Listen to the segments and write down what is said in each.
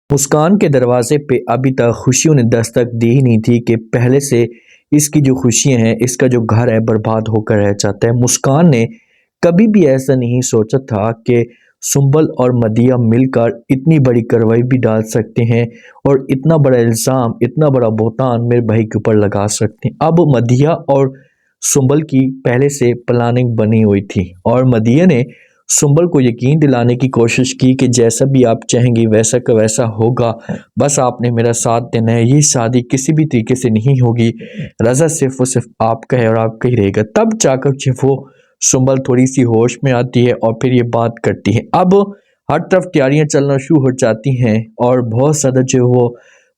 मुस्कान के दरवाजे पे अभी तक खुशियों ने दस्तक दी ही नहीं थी कि पहले से इसकी जो खुशियां हैं, इसका जो घर है बर्बाद होकर रह जाता है। मुस्कान ने कभी भी ऐसा नहीं सोचा था कि सुंबल और मदिया मिलकर इतनी बड़ी कार्रवाई भी डाल सकते हैं और इतना बड़ा इल्ज़ाम, इतना बड़ा बहतान मेरे भाई के ऊपर लगा सकते हैं। अब मदिया और सुंबल की पहले से प्लानिंग बनी हुई थी और मदिया ने सुंबल को यकीन दिलाने की कोशिश की कि जैसा भी आप चाहेंगी वैसा का वैसा होगा, बस आपने मेरा साथ देना है। ये शादी किसी भी तरीके से नहीं होगी, रज़ा सिर्फ और सिर्फ आपका है और आपका ही रहेगा। तब जाकर जो वो सुंबल थोड़ी सी होश में आती है और फिर ये बात करती है। अब हर तरफ तैयारियां चलना शुरू हो जाती हैं और बहुत ज़्यादा जो वो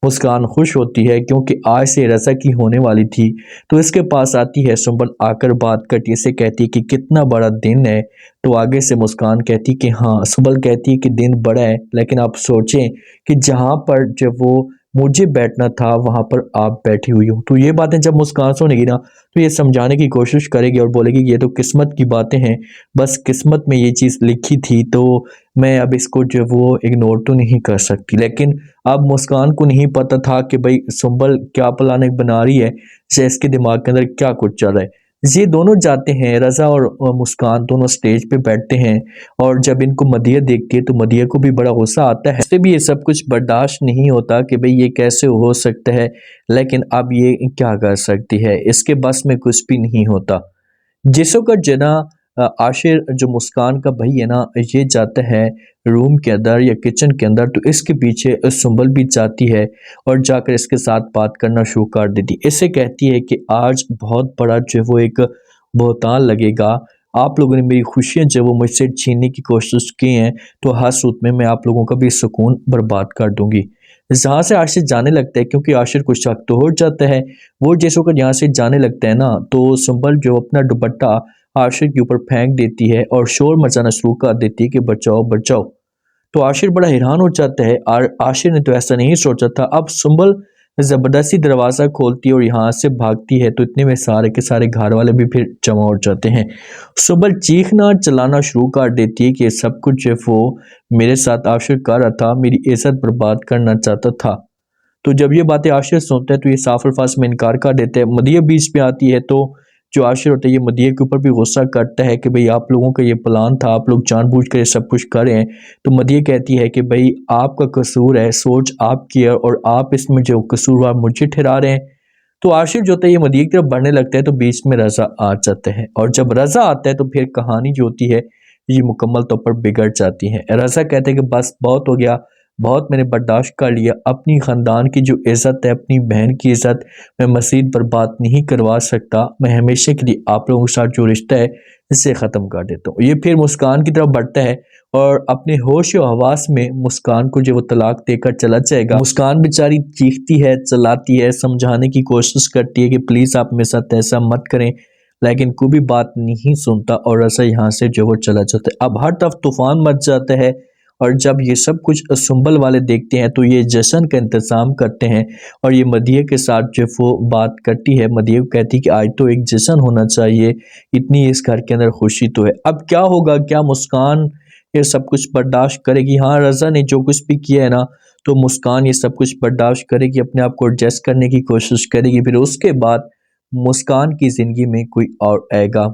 मुस्कान खुश होती है क्योंकि आज से रज़ा की होने वाली थी। तो इसके पास आती है सुंबल, आकर बात करती है, इसे कहती है कि कितना बड़ा दिन है। तो आगे से मुस्कान कहती कि हाँ, सुंबल कहती है कि दिन बड़ा है, लेकिन आप सोचें कि जहाँ पर जब वो मुझे बैठना था वहाँ पर आप बैठी हुई हो। तो ये बातें जब मुस्कान सुनेगी ना, तो ये समझाने की कोशिश करेगी और बोलेगी कि ये तो किस्मत की बातें हैं, बस किस्मत में ये चीज़ लिखी थी, तो मैं अब इसको जो वो इग्नोर तो नहीं कर सकती। लेकिन अब मुस्कान को नहीं पता था कि भाई सुंबल क्या प्लानिंग बना रही है, से इसके दिमाग के अंदर क्या कुछ चल रहा है। ये दोनों जाते हैं, रज़ा और मुस्कान दोनों स्टेज पे बैठते हैं और जब इनको मदिया देखती है तो मदिया को भी बड़ा गुस्सा आता है। उससे भी ये सब कुछ बर्दाश्त नहीं होता कि भाई ये कैसे हो सकता है, लेकिन अब ये क्या कर सकती है, इसके बस में कुछ भी नहीं होता। जिसो का जना आशिर जो मुस्कान का भाई है ना, ये जाता है रूम के अंदर या किचन के अंदर, तो इसके पीछे सुंबल भी जाती है और जाकर इसके साथ बात करना शुरू कर देती है। इससे कहती है कि आज बहुत बड़ा जो वो एक बहुतान लगेगा, आप लोगों ने मेरी खुशियां जो वो मुझसे छीनने की कोशिश की हैं, तो हर सूरत में मैं आप लोगों का भी सुकून बर्बाद कर दूंगी। जहाँ से आशिर जाने लगता है, क्योंकि आशिर कुछ शक तो हो जाता है, वो जैसो का यहाँ से जाने लगता है ना, तो सुंबल जो अपना दुपट्टा आशिर के ऊपर फेंक देती है और शोर मचाना शुरू कर देती है कि बचाओ बचाओ। तो आशिर बड़ा हैरान हो जाता है और आशिर ने तो ऐसा नहीं सोचा था। अब सुंबल जबरदस्ती दरवाज़ा खोलती है और यहाँ से भागती है, तो इतने में सारे के सारे घर वाले भी फिर जमा हो जाते हैं। सुंबल चीखना चिल्लाना शुरू कर देती है कि ये सब कुछ जो वो मेरे साथ आशिर कर रहा था, मेरी इज्जत बर्बाद करना चाहता था। तो जब ये बातें आशिर सुनते हैं तो ये साफ अल्फाज में इनकार कर देते हैं। मदिया बीच में आती है, तो जो आशिर होता है ये मदिया के ऊपर भी गुस्सा करता है कि भाई आप लोगों का ये प्लान था, आप लोग जानबूझकर ये सब कुछ कर रहे हैं। तो मदिया कहती है कि भाई आपका कसूर है, सोच आपकी है और आप इसमें जो कसूरवार मुझे ठहरा रहे हैं। तो आशिर जो होता है ये मदिया की तरफ बढ़ने लगता है, तो बीच में रज़ा आ जाता है और जब रज़ा आता है तो फिर कहानी जो होती है ये मुकम्मल तौर पर बिगड़ जाती है। रज़ा कहते हैं कि बस बहुत हो गया, बहुत मैंने बर्दाश्त कर लिया। अपनी ख़ानदान की जो इज़्ज़त है, अपनी बहन की इज़्ज़त मैं मज़ीद बर्बाद नहीं करवा सकता। मैं हमेशा के लिए आप लोगों के साथ जो रिश्ता है इसे ख़त्म कर देता हूँ। ये फिर मुस्कान की तरफ बढ़ता है और अपने होश और हवास में मुस्कान को जो वो तलाक देकर चला जाएगा। मुस्कान बेचारी चीखती है, चिल्लाती है, समझाने की कोशिश करती है कि प्लीज़ आप मेरे साथ ऐसा मत करें, लेकिन कोई भी बात नहीं सुनता और ऐसा यहाँ से जो वो चला जाता है। अब हर तरफ तूफान मच जाता है और जब ये सब कुछ सुंबल वाले देखते हैं तो ये जश्न का इंतज़ाम करते हैं और ये मदिया के साथ जो वो बात करती है, मदिया को कहती है कि आज तो एक जश्न होना चाहिए, इतनी इस घर के अंदर खुशी तो है। अब क्या होगा, क्या मुस्कान ये सब कुछ बर्दाश्त करेगी? हाँ, रज़ा ने जो कुछ भी किया है ना, तो मुस्कान ये सब कुछ बर्दाश्त करेगी, अपने आप को एडजस्ट करने की कोशिश करेगी, फिर उसके बाद मुस्कान की ज़िंदगी में कोई और आएगा।